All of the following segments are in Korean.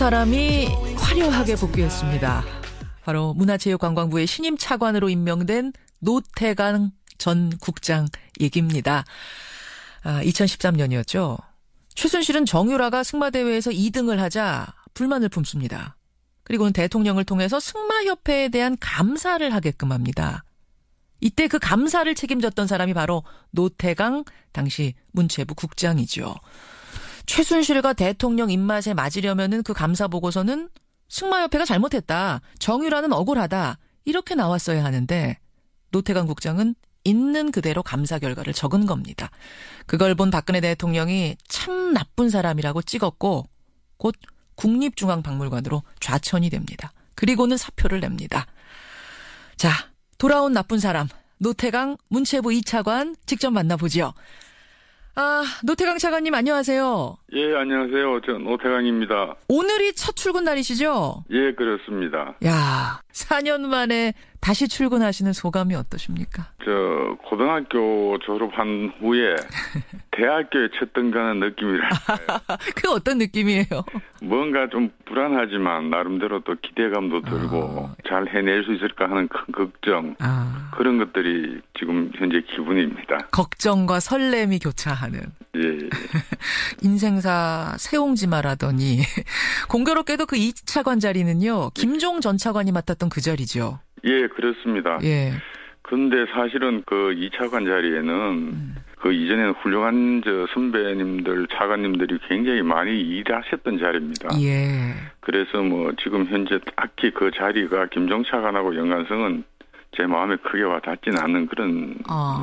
사람이 화려하게 복귀했습니다. 바로 문화체육관광부의 신임 차관으로 임명된 노태강 전 국장 얘기입니다. 2013년이었죠. 최순실은 정유라가 승마대회에서 2등을 하자 불만을 품습니다. 그리고는 대통령을 통해서 승마협회에 대한 감사를 하게끔 합니다. 이때 그 감사를 책임졌던 사람이 바로 노태강 당시 문체부 국장이죠. 최순실과 대통령 입맛에 맞으려면은 그 감사 보고서는 승마협회가 잘못했다, 정유라는 억울하다 이렇게 나왔어야 하는데 노태강 국장은 있는 그대로 감사 결과를 적은 겁니다. 그걸 본 박근혜 대통령이 참 나쁜 사람이라고 찍었고 곧 국립중앙박물관으로 좌천이 됩니다. 그리고는 사표를 냅니다. 자, 돌아온 나쁜 사람 노태강 문체부 2차관 직접 만나보죠. 노태강 차관님 안녕하세요. 예, 안녕하세요. 저 노태강입니다. 오늘이 첫 출근 날이시죠? 예, 그렇습니다. 야, 4년 만에 다시 출근하시는 소감이 어떠십니까? 저 고등학교 졸업한 후에 대학교에 첫 등반하는 느낌이랄까요. 그 어떤 느낌이에요? 뭔가 좀 불안하지만 나름대로 또 기대감도 들고 잘 해낼 수 있을까 하는 큰 걱정, 그런 것들이 지금 현재 기분입니다. 걱정과 설렘이 교차하는. 예. 인생사 세옹지마라더니 공교롭게도 그 2차관 자리는요, 김종 전 차관이 맡았던 그 자리죠. 예, 그렇습니다. 예. 근데 사실은 그 2차관 자리에는 그 이전에는 훌륭한 선배님들, 차관님들이 굉장히 많이 일하셨던 자리입니다. 예. 그래서 뭐 지금 현재 딱히 그 자리가 김종 차관하고 연관성은 제 마음에 크게 와닿지는 않는 그런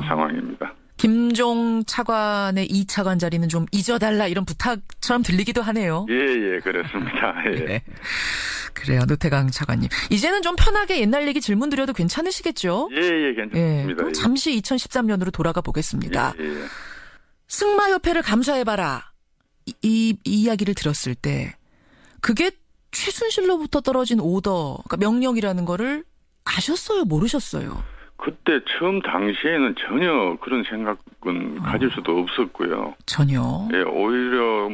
상황입니다. 김종 차관의 2차관 자리는 좀 잊어달라 이런 부탁처럼 들리기도 하네요. 예, 그렇습니다. 예. 네. 그래요, 노태강 차관님. 이제는 좀 편하게 옛날 얘기 질문 드려도 괜찮으시겠죠? 예, 괜찮습니다. 예, 그럼 잠시 2013년으로 돌아가 보겠습니다. 예. 승마협회를 감사해봐라. 이 이야기를 들었을 때 그게 최순실로부터 떨어진 오더, 그러니까 명령이라는 거를 아셨어요? 모르셨어요? 그때 처음 당시에는 전혀 그런 생각은 가질 수도 없었고요. 전혀? 예, 오히려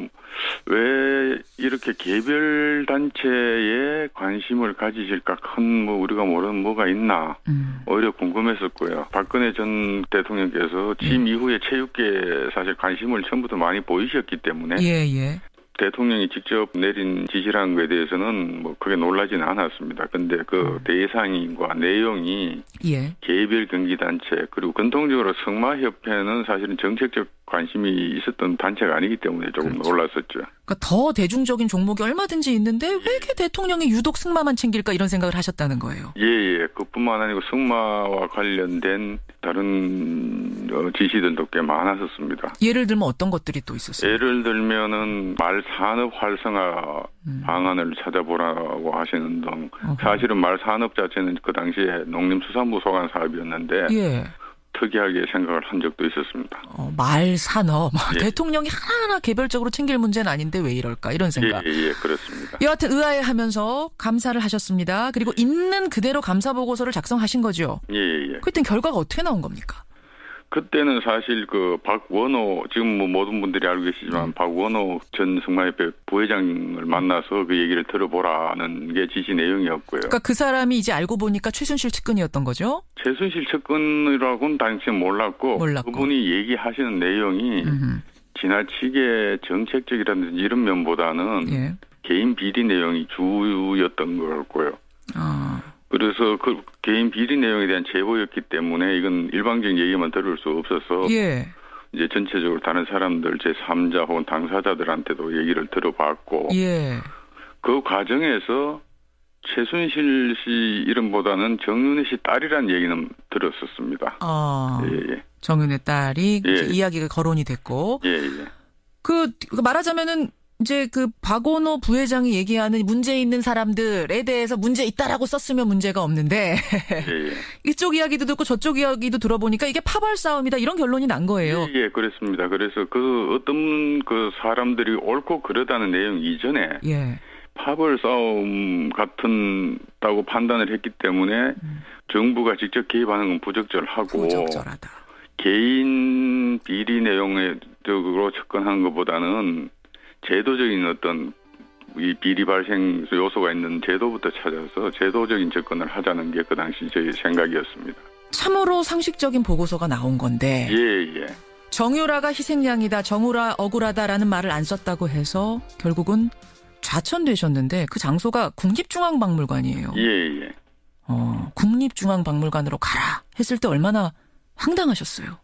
왜 이렇게 개별 단체에 관심을 가지실까 큰 우리가 모르는 뭐가 있나 오히려 궁금했었고요. 박근혜 전 대통령께서 취임 이후에 체육계에 사실 관심을 처음부터 많이 보이셨기 때문에 예. 대통령이 직접 내린 지시라는 것에 대해서는 뭐 크게 놀라지는 않았습니다. 근데 그 대상과 내용이 개별 경기단체 그리고 공통적으로 승마협회는 사실은 정책적 관심이 있었던 단체가 아니기 때문에 조금 놀랐었죠. 그러니까 더 대중적인 종목이 얼마든지 있는데 왜 이렇게 대통령이 유독 승마만 챙길까 이런 생각을 하셨다는 거예요. 예. 그뿐만 아니고 승마와 관련된 다른 지시들도 꽤 많았었습니다. 예를 들면 어떤 것들이 또 있었어요? 예를 들면은 말산업 활성화 방안을 찾아보라고 하시는 등 사실은 말산업 자체는 그 당시에 농림수산부 소관 사업이었는데 특이하게 생각을 한 적도 있었습니다. 말산업. 대통령이 하나하나 개별적으로 챙길 문제는 아닌데 왜 이럴까 이런 생각. 예, 그렇습니다. 여하튼 의아해하면서 감사를 하셨습니다. 그리고 있는 그대로 감사 보고서를 작성하신 거죠. 예. 그땐 결과가 어떻게 나온 겁니까? 그때는 사실 그 박원호, 지금 뭐 모든 분들이 알고 계시지만 박원호 전 승마협회 부회장을 만나서 그 얘기를 들어보라는 게 지시 내용이었고요. 그러니까 그 사람이 이제 알고 보니까 최순실 측근이었던 거죠? 최순실 측근이라고는 당시에 몰랐고 그분이 얘기하시는 내용이 지나치게 정책적이라든지 이런 면보다는 개인 비리 내용이 주였던 것 같고요. 그래서 그 개인 비리 내용에 대한 제보였기 때문에 이건 일방적인 얘기만 들을 수 없어서 이제 전체적으로 다른 사람들 제3자 혹은 당사자들한테도 얘기를 들어봤고 그 과정에서 최순실 씨 이름보다는 정윤회 씨 딸이라는 얘기는 들었었습니다. 정윤회 딸이 이야기가 거론이 됐고 그 말하자면은 이제 그 박원호 부회장이 얘기하는 문제 있는 사람들에 대해서 문제 있다라고 썼으면 문제가 없는데 이쪽 이야기도 듣고 저쪽 이야기도 들어보니까 이게 파벌 싸움이다 이런 결론이 난 거예요. 예, 그렇습니다. 그래서 그 어떤 그 사람들이 옳고 그러다는 내용 이전에 파벌 싸움 같다고 판단을 했기 때문에 정부가 직접 개입하는 건 부적절하고 개인 비리 내용으로 접근하는 것보다는 제도적인 어떤 이 비리 발생 요소가 있는 제도부터 찾아서 제도적인 접근을 하자는 게 그 당시 저희 생각이었습니다. 참으로 상식적인 보고서가 나온 건데 예. 정유라가 희생양이다, 정유라 억울하다라는 말을 안 썼다고 해서 결국은 좌천되셨는데 그 장소가 국립중앙박물관이에요. 예. 국립중앙박물관으로 가라 했을 때 얼마나 황당하셨어요?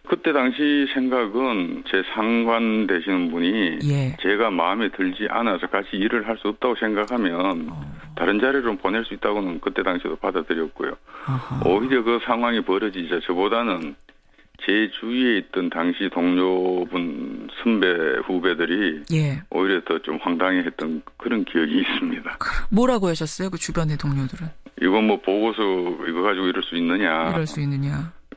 그때 당시 생각은 제 상관 되시는 분이 제가 마음에 들지 않아서 같이 일을 할 수 없다고 생각하면 다른 자리로 보낼 수 있다고는 그때 당시도 받아들였고요. 오히려 그 상황이 벌어지자 저보다는 제 주위에 있던 당시 동료분, 선배, 후배들이 오히려 더 좀 황당해했던 그런 기억이 있습니다. 뭐라고 하셨어요? 그 주변의 동료들은? 이거 뭐 보고서 이거 가지고 이럴 수 있느냐.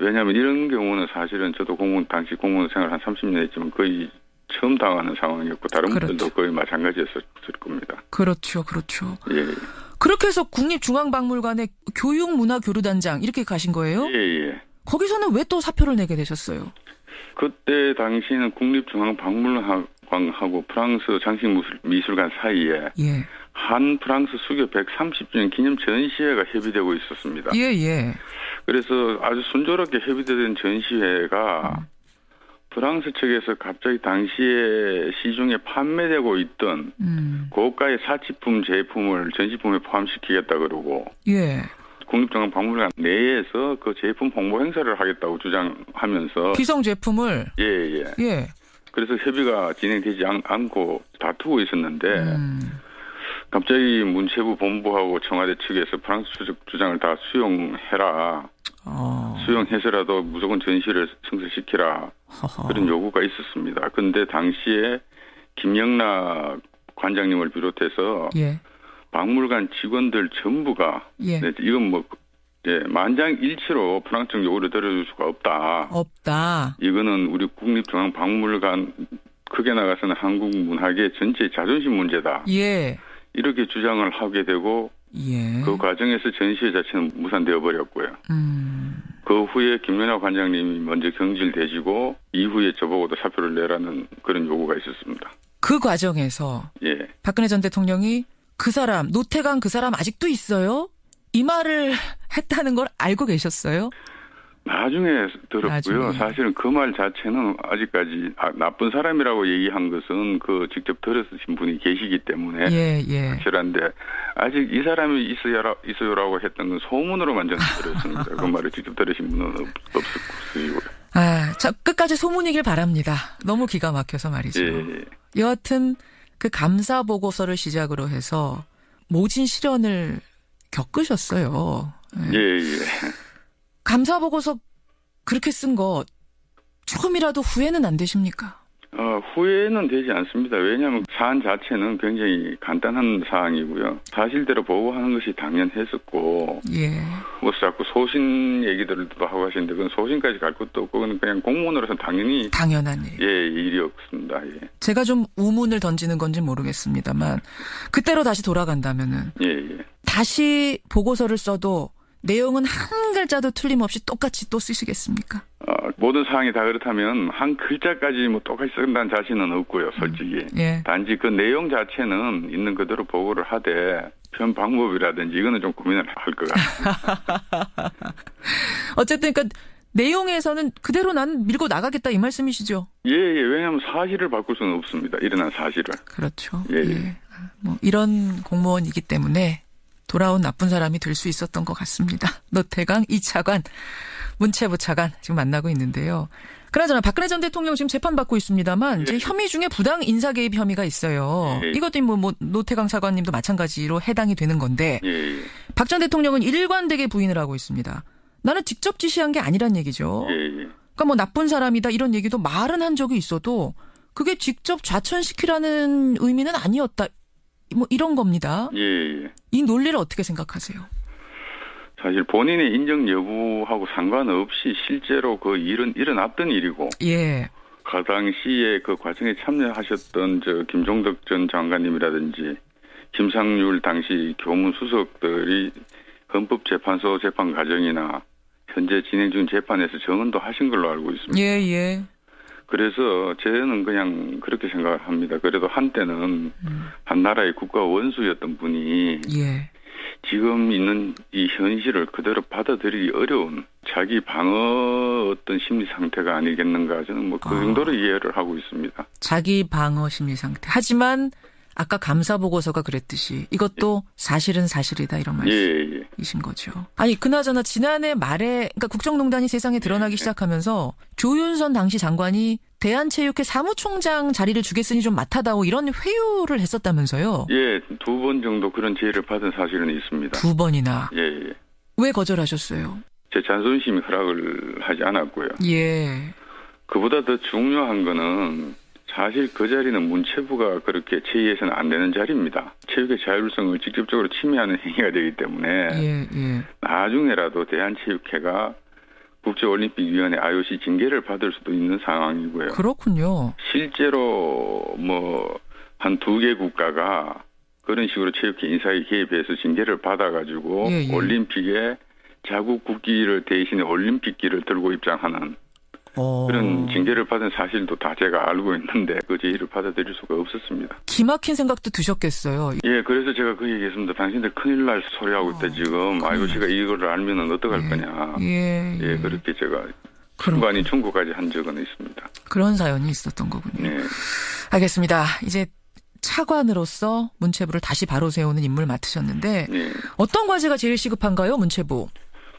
왜냐하면 이런 경우는 사실은 저도 당시 공무원 생활 한 30년 했지만 거의 처음 당하는 상황이었고 다른 분들도 거의 마찬가지였을 겁니다. 그렇죠. 예. 그렇게 해서 국립중앙박물관의 교육문화교류단장 이렇게 가신 거예요? 예. 거기서는 왜 또 사표를 내게 되셨어요? 그때 당시는 국립중앙박물관하고 프랑스 장식미술관 사이에 한 프랑스 수교 130주년 기념 전시회가 협의되고 있었습니다. 예. 그래서 아주 순조롭게 협의된 전시회가 프랑스 측에서 갑자기 당시에 시중에 판매되고 있던 고가의 사치품 제품을 전시품에 포함시키겠다 그러고 국립중앙박물관 내에서 그 제품 홍보 행사를 하겠다고 주장하면서 기성 제품을 예. 그래서 협의가 진행되지 않고 다투고 있었는데 갑자기 문체부 본부하고 청와대 측에서 프랑스 주장을 다 수용해라. 수용해서라도 무조건 전시를 성사시키라. 그런 요구가 있었습니다. 그런데 당시에 김영락 관장님을 비롯해서 박물관 직원들 전부가 이건 만장일치로 프랑스 측 요구를 들어줄 수가 없다. 이거는 우리 국립중앙박물관 크게 나가서는 한국 문학의 전체 자존심 문제다. 이렇게 주장을 하게 되고 그 과정에서 전시회 자체는 무산되어 버렸고요. 그 후에 김연아 관장님이 먼저 경질되시고 이후에 저보고도 사표를 내라는 그런 요구가 있었습니다. 그 과정에서 박근혜 전 대통령이 그 사람 노태강 그 사람 아직도 있어요? 이 말을 했다는 걸 알고 계셨어요? 나중에 들었고요. 사실은 그 말 자체는 아직까지 나쁜 사람이라고 얘기한 것은 그 직접 들으신 분이 계시기 때문에 확실한데 아직 이 사람이 있어요라고 했던 건 소문으로만 저는 들었습니다. 그 말을 직접 들으신 분은 없었고요. 자, 끝까지 소문이길 바랍니다. 너무 기가 막혀서 말이죠. 여하튼 그 감사 보고서를 시작으로 해서 모진 시련을 겪으셨어요. 감사 보고서 그렇게 쓴 거 조금이라도 후회는 안 되십니까? 후회는 되지 않습니다. 왜냐하면 사안 자체는 굉장히 간단한 사항이고요. 사실대로 보고하는 것이 당연했었고 뭐 자꾸 소신 얘기들도 하고 하시는데 그건 소신까지 갈 것도 없고 그냥 공무원으로서 당연한 일이었습니다. 제가 좀 우문을 던지는 건지 모르겠습니다만 그때로 다시 돌아간다면은 다시 보고서를 써도 내용은 한 글자도 틀림없이 똑같이 또 쓰시겠습니까? 모든 사항이 다 그렇다면 한 글자까지 뭐 똑같이 쓴다는 자신은 없고요, 솔직히. 단지 그 내용 자체는 있는 그대로 보고를 하되 표현 방법이라든지 이거는 좀 고민을 할 것 같습니다. 어쨌든 그러니까 내용에서는 그대로 난 밀고 나가겠다 이 말씀이시죠? 왜냐하면 사실을 바꿀 수는 없습니다. 일어난 사실을. 그렇죠. 뭐 이런 공무원이기 때문에 돌아온 나쁜 사람이 될 수 있었던 것 같습니다. 노태강 2차관, 문체부 차관 지금 만나고 있는데요. 그나저나 박근혜 전 대통령 지금 재판받고 있습니다만 이제 혐의 중에 부당 인사 개입 혐의가 있어요. 이것도 뭐 노태강 차관님도 마찬가지로 해당이 되는 건데 박 전 대통령은 일관되게 부인을 하고 있습니다. 나는 직접 지시한 게 아니란 얘기죠. 그러니까 뭐 나쁜 사람이다 이런 얘기도 말은 한 적이 있어도 그게 직접 좌천시키라는 의미는 아니었다. 뭐 이런 겁니다. 이 논리를 어떻게 생각하세요? 사실 본인의 인정 여부하고 상관없이 실제로 그 일은 일어났던 일이고 그 당시에 그 과정에 참여하셨던 김종덕 전 장관님이라든지 김상률 당시 교문수석들이 헌법재판소 재판 과정이나 현재 진행 중 재판에서 증언도 하신 걸로 알고 있습니다. 그래서 저는 그냥 그렇게 생각을 합니다. 그래도 한때는 한 나라의 국가 원수였던 분이 예. 지금 있는 이 현실을 그대로 받아들이기 어려운 자기 방어 어떤 심리 상태가 아니겠는가, 저는 뭐 그 정도로 이해를 하고 있습니다. 자기 방어 심리 상태. 하지만 아까 감사 보고서가 그랬듯이 이것도 사실은 사실이다, 이런 말씀이신 거죠. 아니 그나저나 지난해 말에, 그러니까 국정농단이 세상에 드러나기 시작하면서 조윤선 당시 장관이 대한체육회 사무총장 자리를 주겠으니 좀 맡아다오, 이런 회유를 했었다면서요. 예, 2번 정도 그런 제의를 받은 사실은 있습니다. 2번이나. 예. 왜 거절하셨어요? 제 자존심이 허락을 하지 않았고요. 예. 그보다 더 중요한 거는 사실 그 자리는 문체부가 그렇게 제의해서는 안 되는 자리입니다. 체육의 자율성을 직접적으로 침해하는 행위가 되기 때문에 나중에라도 대한체육회가 국제올림픽위원회 IOC 징계를 받을 수도 있는 상황이고요. 그렇군요. 실제로 뭐 한 2개 국가가 그런 식으로 체육회 인사에 개입해서 징계를 받아가지고 올림픽에 자국 국기를 대신에 올림픽기를 들고 입장하는 그런 징계를 받은 사실도 다 제가 알고 있는데 그 제의를 받아들일 수가 없었습니다. 기막힌 생각도 드셨겠어요. 예, 그래서 제가 그 얘기했습니다. 당신들 큰일 날 소리하고 있다 지금. IOC가 이거를 알면은 어떡할 거냐. 예, 그렇게 제가 순간이 충고까지 한 적은 있습니다. 그런 사연이 있었던 거군요. 네. 알겠습니다. 이제 차관으로서 문체부를 다시 바로 세우는 임무를 맡으셨는데 어떤 과제가 제일 시급한가요, 문체부?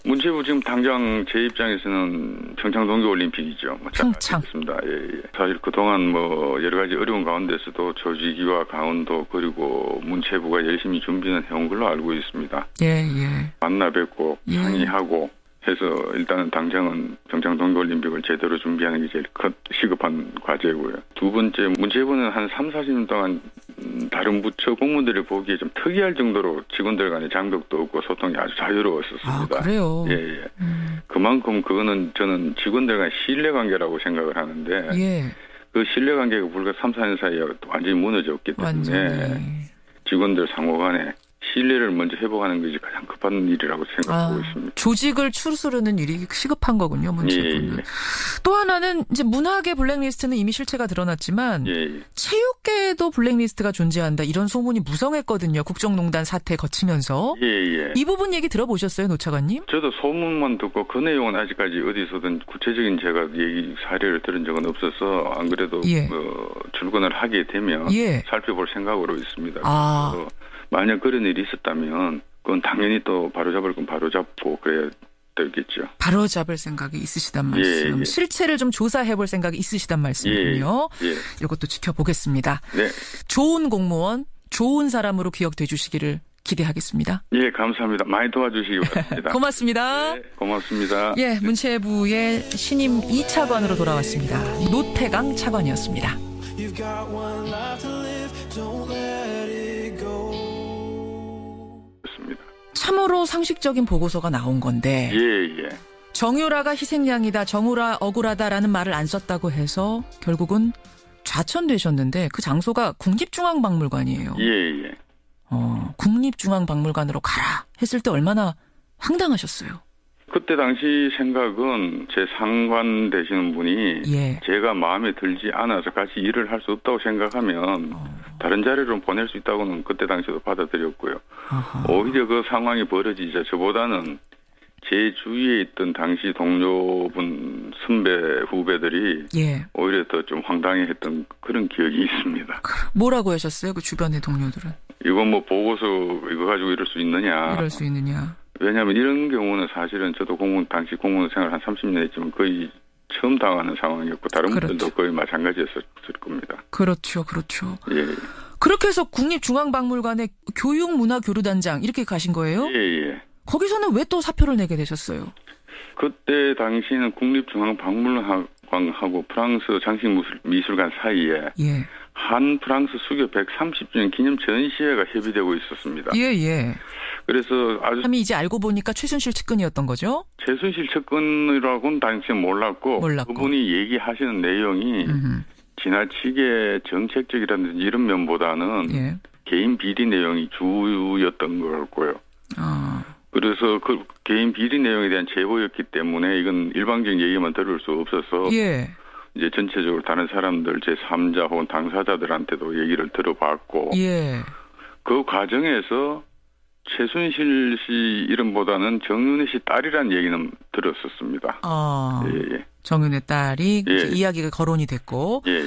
문체부 지금 당장 제 입장에서는 평창 동계올림픽이죠. 평창. 예. 사실 그동안 뭐 여러 가지 어려운 가운데서도 조직위와 강원도 그리고 문체부가 열심히 준비는 해온 걸로 알고 있습니다. 예. 만나 뵙고 상의하고 해서 일단은 당장은 평창 동계올림픽을 제대로 준비하는 게 제일 시급한 과제고요. 두 번째, 문체부는 한 3, 40년 동안 다른 부처 공무원들이 보기에 좀 특이할 정도로 직원들 간의 장벽도 없고 소통이 아주 자유로웠었습니다. 아, 그래요? 예. 그만큼 그거는 저는 직원들 간의 신뢰관계라고 생각을 하는데 그 신뢰관계가 불과 3, 4년 사이에 완전히 무너졌기 때문에 직원들 상호 간에 신뢰를 먼저 회복하는 것이 가장 급한 일이라고 생각하고 있습니다. 조직을 추스르는 일이 시급한 거군요, 문체부는. 또 하나는 이제 문학의 블랙리스트는 이미 실체가 드러났지만 체육계에도 블랙리스트가 존재한다, 이런 소문이 무성했거든요. 국정농단 사태 거치면서. 이 부분 얘기 들어보셨어요, 노 차관님? 저도 소문만 듣고 그 내용은 아직까지 어디서든 구체적인 제가 얘기 사례를 들은 적은 없어서 안 그래도 출근을 하게 되면 살펴볼 생각으로 있습니다. 그래서 만약 그런 일이 있었다면 그건 당연히 또 바로잡을 건 바로잡고 그래야 되겠죠. 바로잡을 생각이 있으시단 말씀. 실체를 좀 조사해볼 생각이 있으시단 말씀이군요. 이것도 지켜보겠습니다. 좋은 공무원, 좋은 사람으로 기억돼 주시기를 기대하겠습니다. 감사합니다. 많이 도와주시기 바랍니다. 고맙습니다. 고맙습니다. 문체부의 신임 2차관으로 돌아왔습니다. 노태강 차관이었습니다. 참으로 상식적인 보고서가 나온 건데 정유라가 희생양이다, 정유라 억울하다라는 말을 안 썼다고 해서 결국은 좌천되셨는데 그 장소가 국립중앙박물관이에요. 국립중앙박물관으로 가라 했을 때 얼마나 황당하셨어요? 그때 당시 생각은 제 상관 되시는 분이 제가 마음에 들지 않아서 같이 일을 할 수 없다고 생각하면 다른 자리로 보낼 수 있다고는 그때 당시도 받아들였고요. 오히려 그 상황이 벌어지자 저보다는 제 주위에 있던 당시 동료분, 선배, 후배들이 오히려 더 좀 황당해했던 그런 기억이 있습니다. 뭐라고 하셨어요? 그 주변의 동료들은? 이거 뭐 보고서 이거 가지고 이럴 수 있느냐. 왜냐하면 이런 경우는 사실은 저도 당시 공무원 생활 한 30년 했지만 거의 처음 당하는 상황이었고 다른 분들도 거의 마찬가지였을 겁니다. 그렇죠. 그렇게 해서 국립중앙박물관의 교육문화교류단장 이렇게 가신 거예요? 거기서는 왜 또 사표를 내게 되셨어요? 그때 당시에는 국립중앙박물관하고 프랑스 장식미술관 사이에 한 프랑스 수교 130주년 기념 전시회가 협의되고 있었습니다. 그래서 아주 이제 알고 보니까 최순실 측근이었던 거죠? 최순실 측근이라고는 당시에 몰랐고 그분이 얘기하시는 내용이 지나치게 정책적이라든지 이런 면보다는 개인 비리 내용이 주였던 것 같고요. 그래서 그 개인 비리 내용에 대한 제보였기 때문에 이건 일방적인 얘기만 들을 수 없어서 이제 전체적으로 다른 사람들 제3자 혹은 당사자들한테도 얘기를 들어봤고 예. 그 과정에서 최순실 씨 이름보다는 정윤회 씨 딸이라는 얘기는 들었었습니다. 예. 정윤회 딸이 예. 이야기가 거론이 됐고. 예.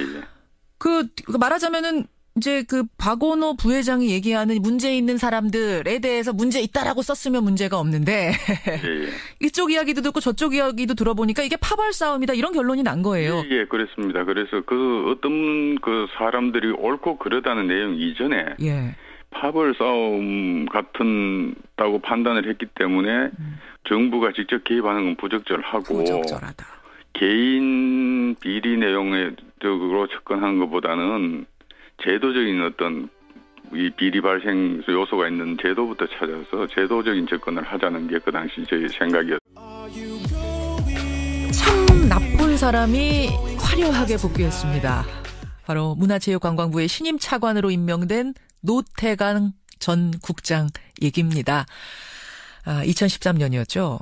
그 말하자면은 이제 그 박원호 부회장이 얘기하는 문제 있는 사람들에 대해서 문제 있다라고 썼으면 문제가 없는데 예. 이쪽 이야기도 듣고 저쪽 이야기도 들어보니까 이게 파벌 싸움이다 이런 결론이 난 거예요. 예, 그렇습니다. 그래서 그 어떤 그 사람들이 옳고 그러다는 내용 이전에 예. 파벌 싸움 같다고 판단을 했기 때문에 정부가 직접 개입하는 건 부적절하고 부적절하다. 개인 비리 내용적으로 접근하는 것보다는 제도적인 어떤 이 비리 발생 요소가 있는 제도부터 찾아서 제도적인 접근을 하자는 게 그 당시 저희 생각이었습니다. 참 나쁜 사람이 화려하게 복귀했습니다. 바로 문화체육관광부의 신임 차관으로 임명된 노태강 전 국장 얘기입니다. 2013년이었죠.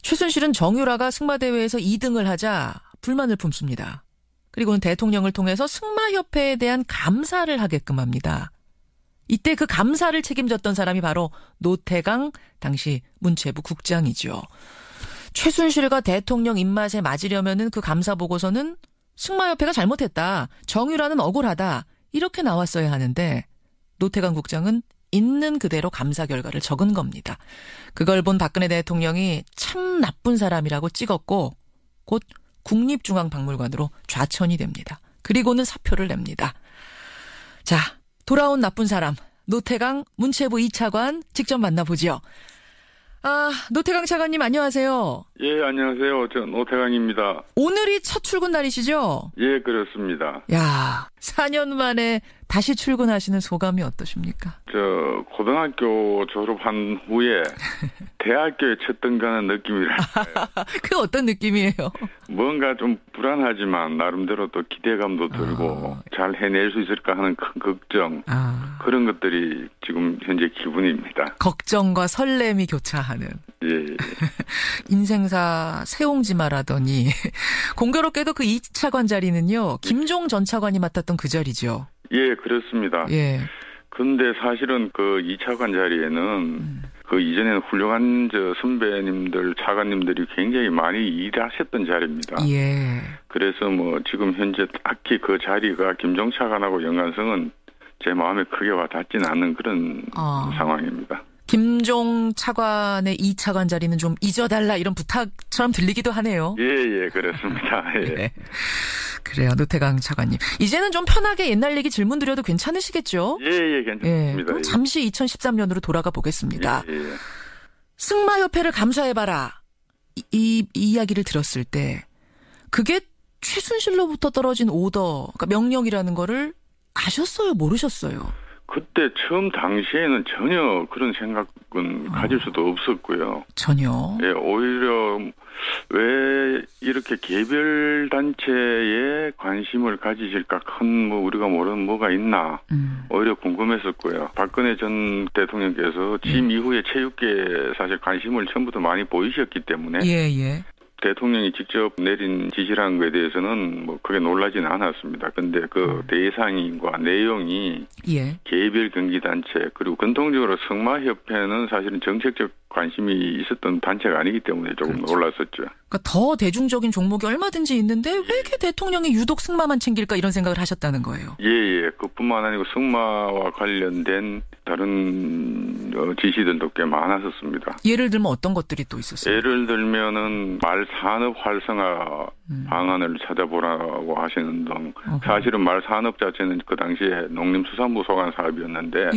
최순실은 정유라가 승마대회에서 2등을 하자 불만을 품습니다. 그리고는 대통령을 통해서 승마협회에 대한 감사를 하게끔 합니다. 이때 그 감사를 책임졌던 사람이 바로 노태강 당시 문체부 국장이죠. 최순실과 대통령 입맛에 맞으려면은 그 감사 보고서는 승마협회가 잘못했다. 정유라는 억울하다. 이렇게 나왔어야 하는데 노태강 국장은 있는 그대로 감사 결과를 적은 겁니다. 그걸 본 박근혜 대통령이 참 나쁜 사람이라고 찍었고 곧 국립중앙박물관으로 좌천이 됩니다. 그리고는 사표를 냅니다. 자, 돌아온 나쁜 사람 노태강 문체부 2차관 직접 만나보죠. 노태강 차관님 안녕하세요. 예, 안녕하세요. 저 노태강입니다. 오늘이 첫 출근 날이시죠? 예, 그렇습니다. 야, 4년 만에 다시 출근하시는 소감이 어떠십니까? 저 고등학교 졸업한 후에 대학교에 첫 등반하는 느낌이랄까요. 그 어떤 느낌이에요? 뭔가 좀 불안하지만 나름대로 또 기대감도 들고 잘 해낼 수 있을까 하는 큰 걱정 그런 것들이 지금 현재 기분입니다. 걱정과 설렘이 교차하는. 예. 인생사 세옹지마라더니 공교롭게도 그 2차관 자리는요. 김종 전 차관이 맡았던 그 자리죠. 예, 그렇습니다. 예. 근데 사실은 그 2차관 자리에는 그 이전에는 훌륭한 선배님들, 차관님들이 굉장히 많이 일하셨던 자리입니다. 예. 그래서 뭐 지금 현재 딱히 그 자리가 김종 차관하고 연관성은 제 마음에 크게 와닿지는 않는 그런 상황입니다. 김종 차관의 2차관 자리는 좀 잊어달라 이런 부탁처럼 들리기도 하네요. 예, 그렇습니다. 예. 네. 그래요, 노태강 차관님. 이제는 좀 편하게 옛날 얘기 질문 드려도 괜찮으시겠죠? 예, 괜찮습니다. 예, 그럼 잠시 2013년으로 돌아가 보겠습니다. 예. 승마협회를 감사해봐라. 이 이야기를 들었을 때 그게 최순실로부터 떨어진 오더, 그러니까 명령이라는 거를 아셨어요? 모르셨어요? 그때 처음 당시에는 전혀 그런 생각은 가질 수도 없었고요. 전혀? 예, 오히려 왜 이렇게 개별 단체에 관심을 가지실까 큰 우리가 모르는 뭐가 있나 오히려 궁금했었고요. 박근혜 전 대통령께서 취임 이후에 체육계에 사실 관심을 처음부터 많이 보이셨기 때문에 예. 대통령이 직접 내린 지시라는 것에 대해서는 뭐 크게 놀라지는 않았습니다. 근데 그 대상과 내용이 개별 경기단체 그리고 공통적으로 승마협회는 사실은 정책적 관심이 있었던 단체가 아니기 때문에 조금 놀랐었죠. 그러니까 더 대중적인 종목이 얼마든지 있는데 왜 이렇게 대통령이 유독 승마만 챙길까 이런 생각을 하셨다는 거예요. 예. 그뿐만 아니고 승마와 관련된 다른 지시들도 꽤 많았었습니다. 예를 들면 어떤 것들이 또 있었어요? 예를 들면은 말산업 활성화 방안을 찾아보라고 하시는 등 사실은 말산업 자체는 그 당시에 농림수산부 소관 사업이었는데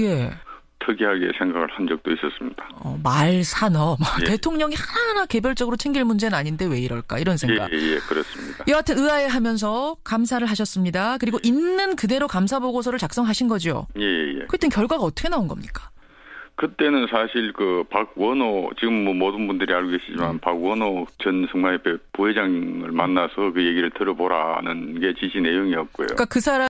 특이하게 생각을 한 적도 있었습니다. 말산업. 대통령이 하나하나 개별적으로 챙길 문제는 아닌데 왜 이럴까 이런 생각. 예, 그렇습니다. 여하튼 의아해하면서 감사를 하셨습니다. 그리고 있는 그대로 감사 보고서를 작성하신 거죠. 예. 그땐 결과가 어떻게 나온 겁니까? 그때는 사실 그 박원호 지금 뭐 모든 분들이 알고 계시지만 박원호 전 승마협회 부회장을 만나서 그 얘기를 들어보라는 게 지시 내용이었고요. 그러니까 그 사람